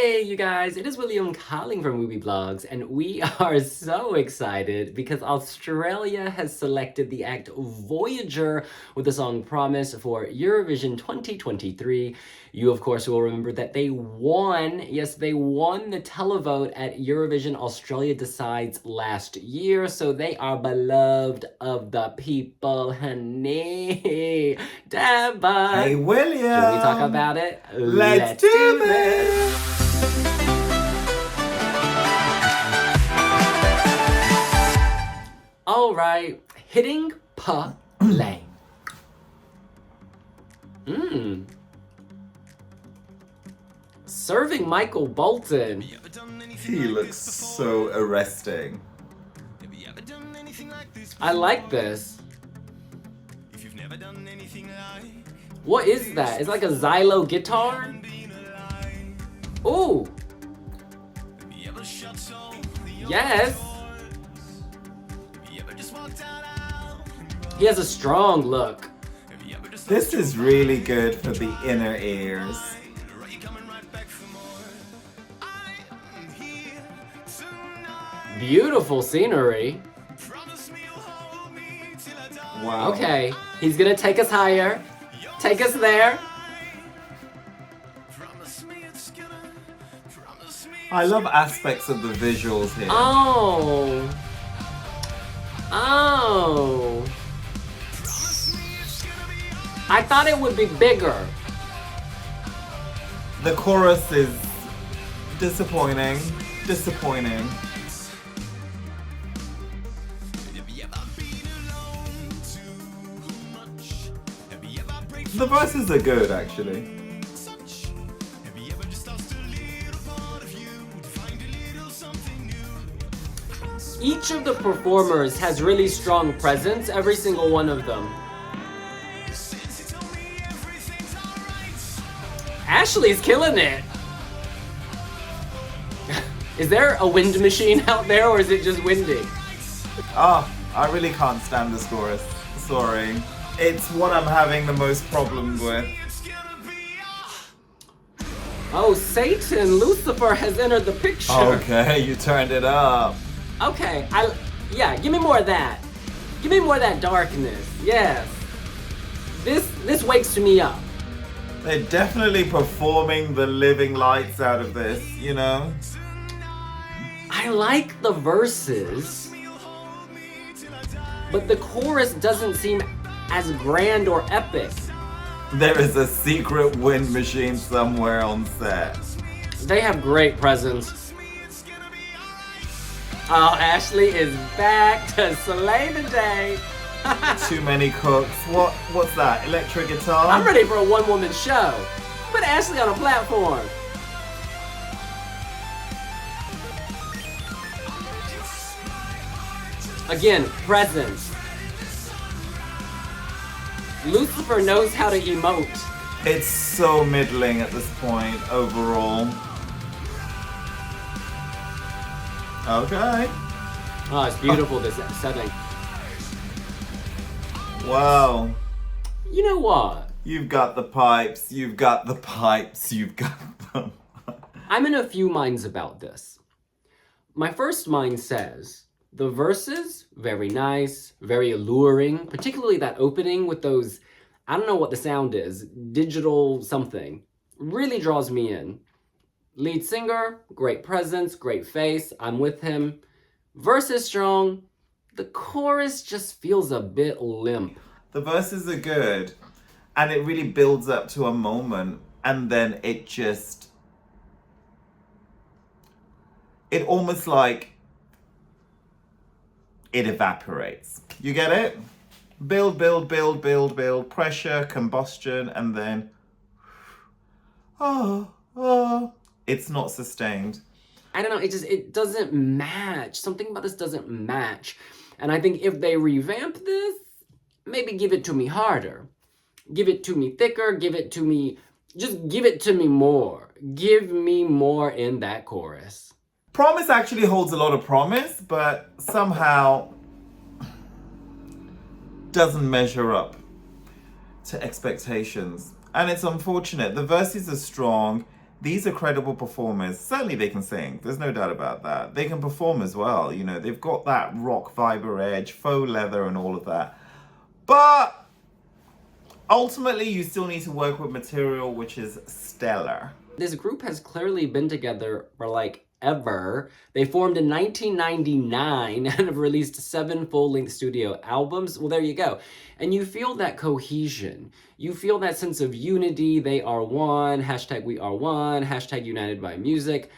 Hey, you guys, it is William calling from Wiwibloggs, and we are so excited because Australia has selected the act Voyager with the song Promise for Eurovision 2023. You, of course, will remember that they won. Yes, they won the televote at Eurovision Australia Decides last year, so they are beloved of the people, honey. Dabba! Hey, William! Should we talk about it? Let's do this! All right, hitting play. Serving Michael Bolton. He looks so arresting. I like this. What is that? It's like a xylo guitar? Ooh! Yes! He has a strong look. This is really good for the inner ears. Beautiful scenery. Wow. Okay, he's gonna take us higher. Take us there. I love aspects of the visuals here. Oh. Oh. I thought it would be bigger. The chorus is disappointing. Disappointing. The verses are good, actually. Each of the performers has really strong presence, every single one of them. Ashley's killing it. Is there a wind machine out there, or is it just windy? Oh, I really can't stand this chorus. Sorry. It's what I'm having the most problems with. Oh, Satan, Lucifer has entered the picture. Okay, you turned it up. Okay, yeah, give me more of that. Give me more of that darkness. Yes. This wakes me up. They're definitely performing the living lights out of this, you know? I like the verses, but the chorus doesn't seem as grand or epic. There is a secret wind machine somewhere on set. They have great presence. Oh, Ashley is back to slay the day. Too many cooks. What's that? Electric guitar? I'm ready for a one-woman show. Put Ashley on a platform. Again, presence. Lucifer knows how to emote. It's so middling at this point, overall. Okay. Oh, it's beautiful, this setting. Wow. You know what? You've got the pipes, you've got the pipes, you've got them. I'm in a few minds about this. My first mind says, the verses, very nice, very alluring, particularly that opening with those, I don't know what the sound is, digital something, really draws me in. Lead singer, great presence, great face, I'm with him. Verse is strong, the chorus just feels a bit limp. The verses are good, and it really builds up to a moment, and then it almost like it evaporates. You get it? Build, build, build, build, build, pressure, combustion, and then, it's not sustained. I don't know, it doesn't match. Something about this doesn't match. And I think if they revamp this, maybe give it to me harder. Give it to me thicker, just give it to me more. Give me more in that chorus. Promise actually holds a lot of promise, but somehow doesn't measure up to expectations. And it's unfortunate. The verses are strong. These are credible performers. Certainly they can sing. There's no doubt about that. They can perform as well. You know, they've got that rock fiber edge, faux leather and all of that. But ultimately, you still need to work with material which is stellar. This group has clearly been together for like ever. They formed in 1999 and have released 7 full-length studio albums. Well, there you go. And you feel that cohesion. You feel that sense of unity. They are one. Hashtag we are one. Hashtag united by music.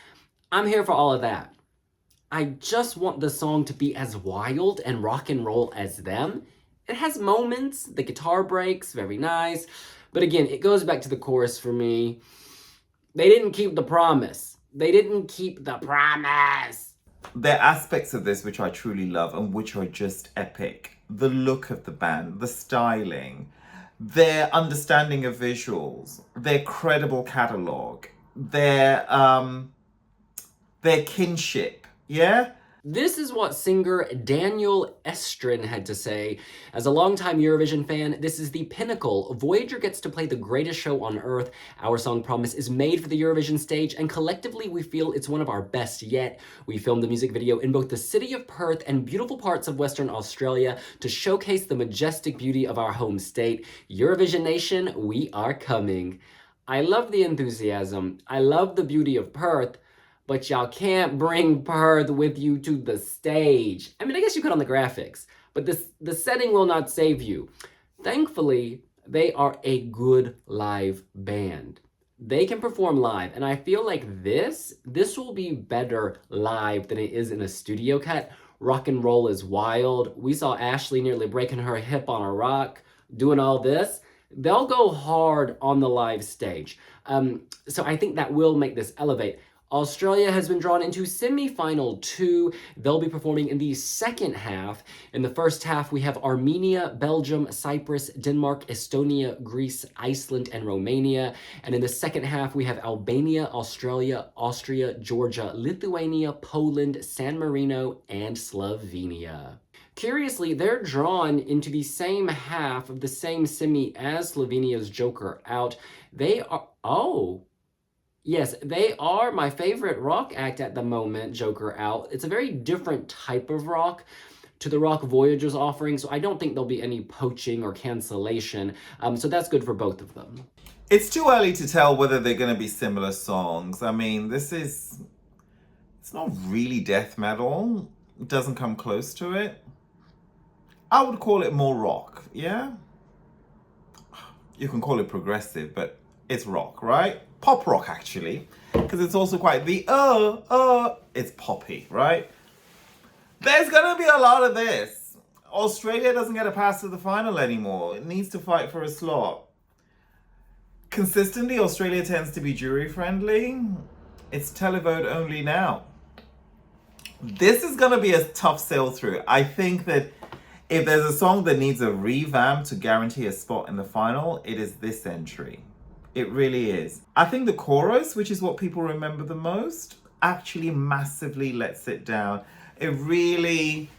I'm here for all of that. I just want the song to be as wild and rock and roll as them. It has moments. The guitar breaks, very nice. But again, it goes back to the chorus for me. They didn't keep the promise. They didn't keep the promise. There are aspects of this which I truly love and which are just epic. The look of the band, the styling, their understanding of visuals, their credible catalogue, their kinship, yeah? This is what singer Daniel Estrin had to say. As a longtime Eurovision fan, this is the pinnacle. Voyager gets to play the greatest show on Earth. Our song Promise is made for the Eurovision stage, and collectively we feel it's one of our best yet. We filmed the music video in both the city of Perth and beautiful parts of Western Australia to showcase the majestic beauty of our home state. Eurovision Nation, we are coming. I love the enthusiasm. I love the beauty of Perth. But y'all can't bring Perth with you to the stage. I mean, I guess you could on the graphics, but the setting will not save you. Thankfully, they are a good live band. They can perform live, and I feel like this will be better live than it is in a studio cut. Rock and roll is wild. We saw Ashley nearly breaking her hip on a rock, doing all this. They'll go hard on the live stage. So I think that will make this elevate. Australia has been drawn into semi-final 2. They'll be performing in the second half. In the first half, we have Armenia, Belgium, Cyprus, Denmark, Estonia, Greece, Iceland, and Romania. And in the second half, we have Albania, Australia, Austria, Georgia, Lithuania, Poland, San Marino, and Slovenia. Curiously, they're drawn into the same half of the same semi as Slovenia's Joker Out. They are... Oh... Yes, they are my favorite rock act at the moment, Joker Out. It's a very different type of rock to the rock Voyager's offering, so I don't think there'll be any poaching or cancellation. So that's good for both of them. It's too early to tell whether they're going to be similar songs. I mean, it's not really death metal. It doesn't come close to it. I would call it more rock, yeah? You can call it progressive, but it's rock, right? Pop rock, actually, because it's also quite the it's poppy, right? There's gonna be a lot of this. Australia doesn't get a pass to the final anymore. It needs to fight for a slot. Consistently, Australia tends to be jury friendly. It's televote only now. This is gonna be a tough sail through. I think that if there's a song that needs a revamp to guarantee a spot in the final, it is this entry. It really is. I think the chorus, which is what people remember the most, actually massively lets it down. It really,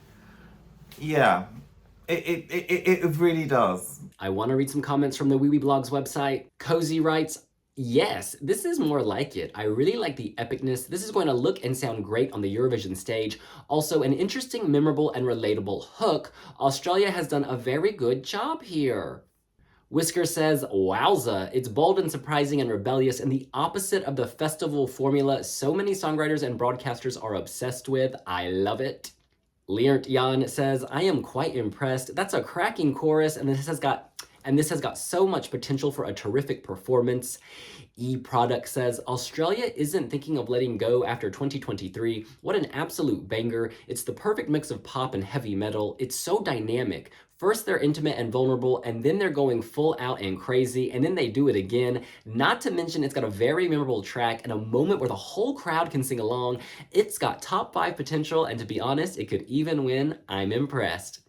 yeah, it really does. I want to read some comments from the Wiwibloggs website. Cozy writes, yes, this is more like it. I really like the epicness. This is going to look and sound great on the Eurovision stage. Also, an interesting, memorable, and relatable hook. Australia has done a very good job here. Whisker says, wowza, it's bold and surprising and rebellious and the opposite of the festival formula so many songwriters and broadcasters are obsessed with. I love it. Leert Jan says, I am quite impressed. That's a cracking chorus and this has got so much potential for a terrific performance. E-Product says, Australia isn't thinking of letting go after 2023. What an absolute banger. It's the perfect mix of pop and heavy metal. It's so dynamic. First they're intimate and vulnerable, and then they're going full out and crazy, and then they do it again. Not to mention it's got a very memorable track and a moment where the whole crowd can sing along. It's got top 5 potential, and to be honest, it could even win. I'm impressed.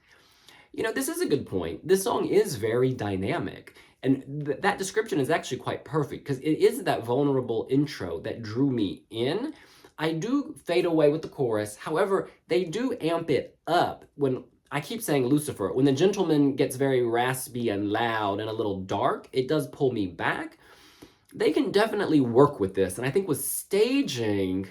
You know, this is a good point. This song is very dynamic. And that description is actually quite perfect because it is that vulnerable intro that drew me in. I do fade away with the chorus. However, they do amp it up when, I keep saying Lucifer, when the gentleman gets very raspy and loud and a little dark, it does pull me back. They can definitely work with this, and I think with staging,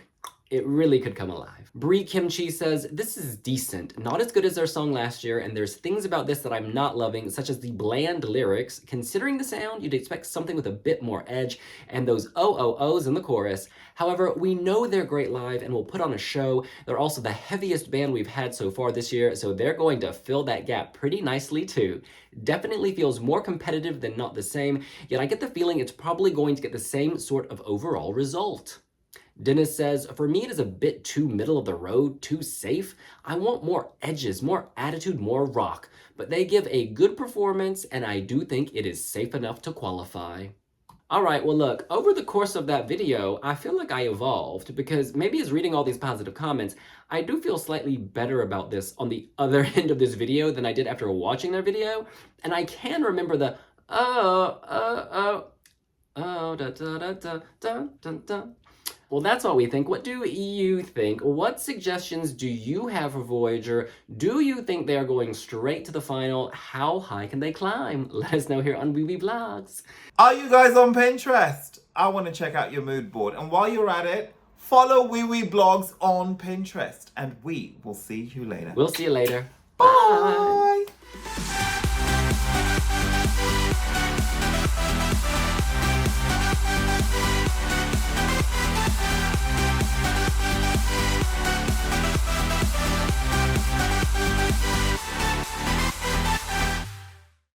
it really could come alive. Brie Kimchi says, this is decent, not as good as their song last year, and there's things about this that I'm not loving, such as the bland lyrics. Considering the sound, you'd expect something with a bit more edge, and those OOOs in the chorus. However, we know they're great live and will put on a show. They're also the heaviest band we've had so far this year, so they're going to fill that gap pretty nicely too. Definitely feels more competitive than not the same, yet I get the feeling it's probably going to get the same sort of overall result. Dennis says, for me, it is a bit too middle of the road, too safe. I want more edges, more attitude, more rock. But they give a good performance, and I do think it is safe enough to qualify. All right, well, look, over the course of that video, I feel like I evolved because maybe as reading all these positive comments, I do feel slightly better about this on the other end of this video than I did after watching their video. And I can remember the, da da da da da da da. Well, that's what we think. What do you think? What suggestions do you have for Voyager? Do you think they are going straight to the final? How high can they climb? Let us know here on Wiwibloggs. Are you guys on Pinterest? I want to check out your mood board. And while you're at it, follow Wiwibloggs on Pinterest. And we will see you later. We'll see you later. Bye. Bye.